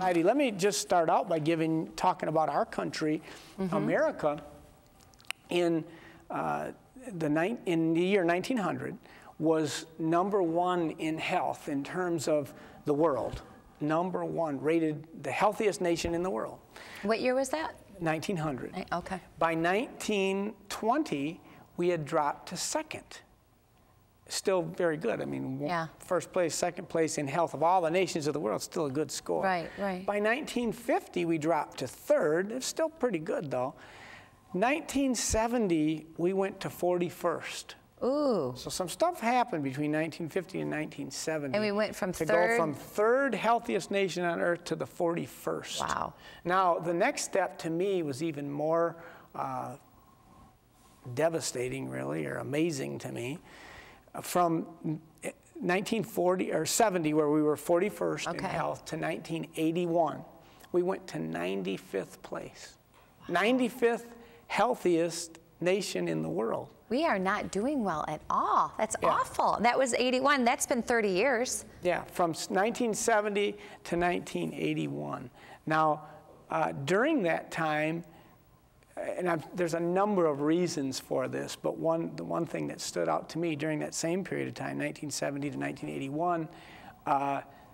Let me just start out by talking about our country, America. In the year 1900, was #1 in health in terms of the world. #1, rated the healthiest nation in the world. What year was that? 1900. Okay. By 1920, we had dropped to second. Still very good. I mean, yeah. First place, second place in health of all the nations of the world, still a good score. Right, right. By 1950, we dropped to third. It's still pretty good, though. 1970, we went to 41st. Ooh. So some stuff happened between 1950 and 1970. And we went from to third? go from third healthiest nation on earth to the 41st. Wow. Now, the next step to me was even more devastating, really, or amazing to me. From 1940 or 70, where we were 41st in health, to 1981, we went to 95th place. Wow. 95th healthiest nation in the world. We are not doing well at all. That's awful. That was 81. That's been 30 years. Yeah, from 1970 to 1981. Now, during that time, and there's a number of reasons for this, but the one thing that stood out to me during that same period of time, 1970 to 1981,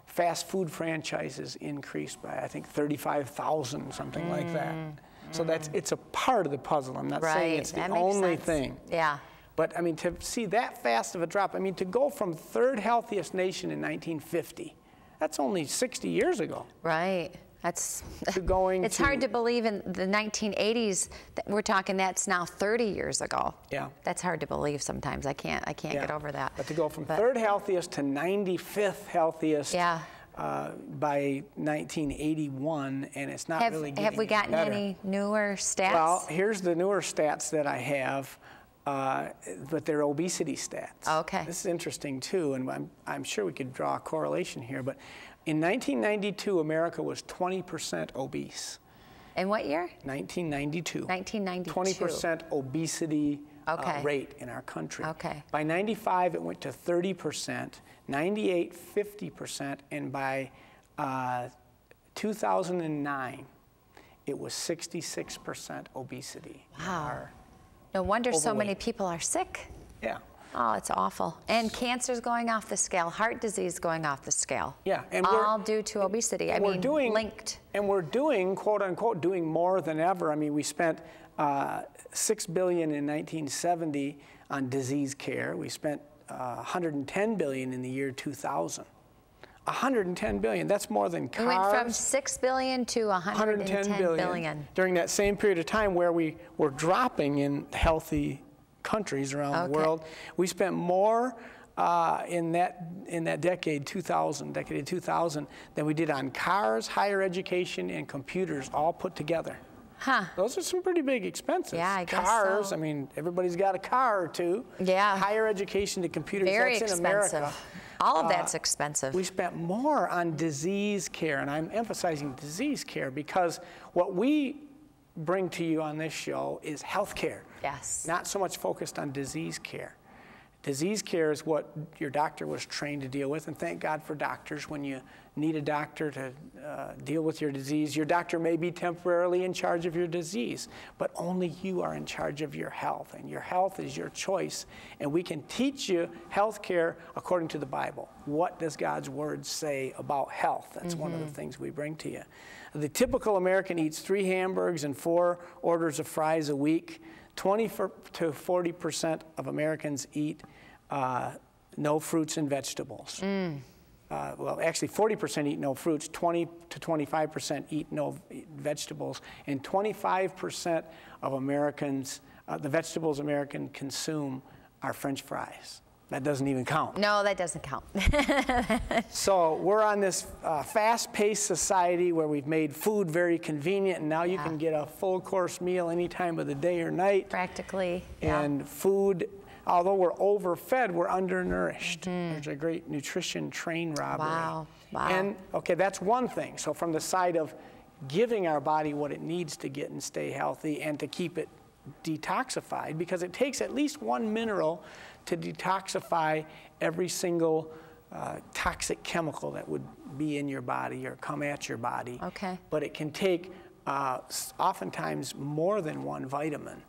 fast food franchises increased by, I think, 35,000, something like that. So it's a part of the puzzle. I'm not saying it's the only thing. Yeah. But I mean, to see that fast of a drop, I mean, to go from third healthiest nation in 1950, that's only 60 years ago. Right. It's hard to believe in the 1980s that we're talking that's now 30 years ago. Yeah. That's hard to believe sometimes. I can't get over that. But to go from third healthiest to 95th healthiest by 1981, and it's not really getting Have we gotten better. any newer stats? Well, here's the newer stats that I have, but they're obesity stats. Okay. This is interesting too, and I'm sure we could draw a correlation here, but in 1992, America was 20% obese. In what year? 1992. 1992. 20% obesity rate in our country. Okay. By 95, it went to 30%, 98, 50%, and by 2009, it was 66% obesity. Wow. No wonder so many people are sick. Yeah. Oh, it's awful. And cancer's going off the scale, heart disease going off the scale. Yeah. And all due to obesity. I mean, linked. And we're doing, quote unquote, doing more than ever. I mean, we spent $6 billion in 1970 on disease care. We spent $110 billion in the year 2000. $110 billion, that's more than cars. We went from $6 billion to $110 billion. During that same period of time where we were dropping in healthy countries around the world. We spent more in that decade 2000 than we did on cars, higher education, and computers all put together. Huh. Those are some pretty big expenses. Yeah, I guess Cars, so. I mean, everybody's got a car or two. Yeah. Higher education to computers, Very that's expensive. in America. All of that's expensive. We spent more on disease care, and I'm emphasizing disease care because what we bring to you on this show is health care. Yes. Not so much focused on disease care. Disease care is what your doctor was trained to deal with, and thank God for doctors. When you need a doctor to deal with your disease, your doctor may be temporarily in charge of your disease, but only you are in charge of your health, and your health is your choice, and we can teach you health care according to the Bible. What does God's Word say about health? That's one of the things we bring to you. The typical American eats 3 hamburgers and 4 orders of fries a week. 20 to 40% of Americans eat no fruits and vegetables. Well, actually 40% eat no fruits, 20 to 25% eat no vegetables, and 25% of Americans, the vegetables Americans consume are French fries. That doesn't even count. No, that doesn't count. So we're on this fast-paced society where we've made food very convenient, and now you can get a full-course meal any time of the day or night. Practically. And food, although we're overfed, we're undernourished. There's a great nutrition train robbery. Wow. Wow. And okay, that's one thing. So from the side of giving our body what it needs to get and stay healthy and to keep it detoxified, because it takes at least one mineral to detoxify every single toxic chemical that would be in your body or come at your body. Okay. But it can take oftentimes more than one vitamin.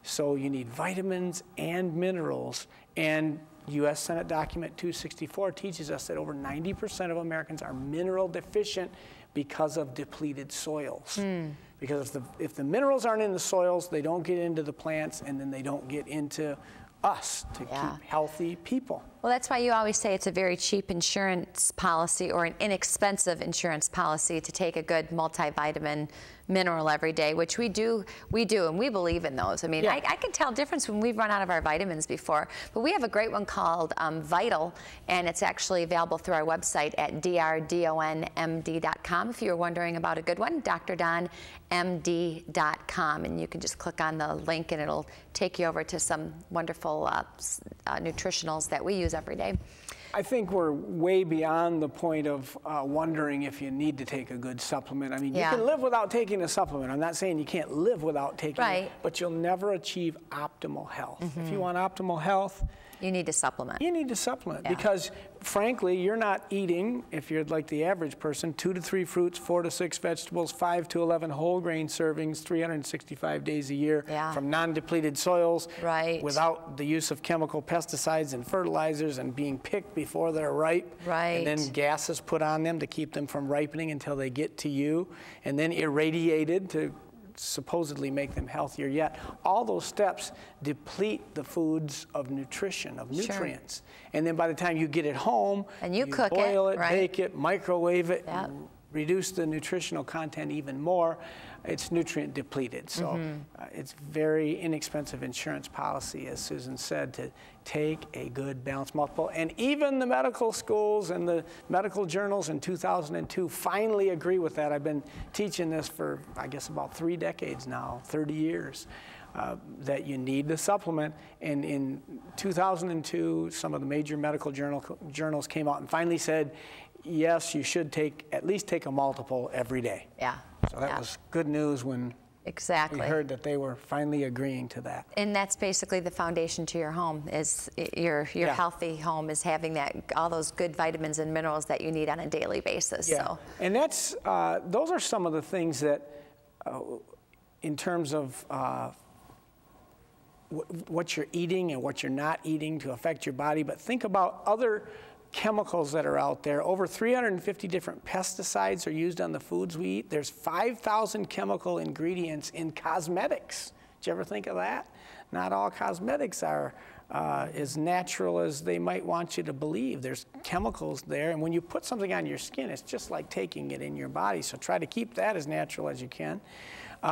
So you need vitamins and minerals, and U.S. Senate Document 264 teaches us that over 90% of Americans are mineral deficient because of depleted soils. Because if the minerals aren't in the soils, they don't get into the plants, and then they don't get into us to keep healthy people. Well, that's why you always say it's a very cheap insurance policy or an inexpensive insurance policy to take a good multivitamin mineral every day, which we do, and we believe in those. I mean, I can tell difference when we've run out of our vitamins before, but we have a great one called Vital, and it's actually available through our website at drdonmd.com. If you're wondering about a good one, drdonmd.com, and you can just click on the link and it'll take you over to some wonderful nutritionals that we use every day. I think we're way beyond the point of wondering if you need to take a good supplement. I mean, you can live without taking a supplement. I'm not saying you can't live without taking it, but you'll never achieve optimal health. If you want optimal health, you need to supplement. You need to supplement because, frankly, you're not eating, if you're like the average person, 2 to 3 fruits, 4 to 6 vegetables, 5 to 11 whole grain servings, 365 days a year from non-depleted soils, without the use of chemical pesticides and fertilizers, and being picked before they're ripe, and then gases put on them to keep them from ripening until they get to you, and then irradiated to supposedly make them healthier. Yet all those steps deplete the foods of nutrition, of nutrients. And then by the time you get it home, and you cook boil it, bake it, microwave it, reduce the nutritional content even more, it's nutrient depleted. So it's very inexpensive insurance policy, as Susan said, to take a good balanced multiple. And even the medical schools and the medical journals in 2002 finally agree with that. I've been teaching this for, I guess, about 3 decades now, 30 years. That you need the supplement, and in 2002 some of the major medical journals came out and finally said, yes, you should at least take a multiple every day. So that was good news when we heard that they were finally agreeing to that. And that's basically the foundation to your home, is your healthy home is having all those good vitamins and minerals that you need on a daily basis. So. And that's those are some of the things that in terms of what you're eating and what you're not eating to affect your body, but think about other chemicals that are out there. Over 350 different pesticides are used on the foods we eat. There's 5,000 chemical ingredients in cosmetics. Did you ever think of that? Not all cosmetics are as natural as they might want you to believe. There's chemicals there, and when you put something on your skin, it's just like taking it in your body. So try to keep that as natural as you can.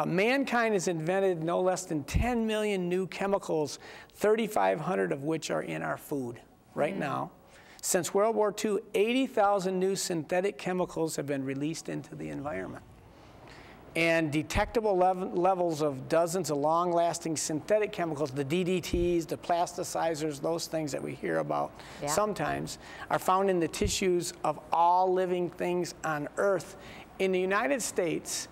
Mankind has invented no less than 10 million new chemicals, 3,500 of which are in our food right now. Since World War II, 80,000 new synthetic chemicals have been released into the environment. And detectable levels of dozens of long-lasting synthetic chemicals, the DDTs, the plasticizers, those things that we hear about sometimes, are found in the tissues of all living things on Earth. In the United States,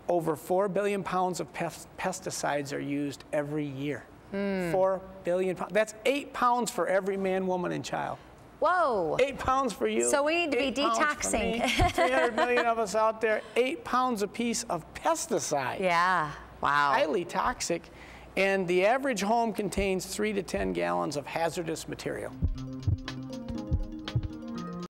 over 4 billion pounds of pesticides are used every year. 4 billion pounds. That's 8 pounds for every man, woman, and child. Whoa. 8 pounds for you. So we need to be detoxing. 300 million of us out there, 8 pounds a piece of pesticide. Yeah, wow. Highly toxic. And the average home contains 3 to 10 gallons of hazardous material.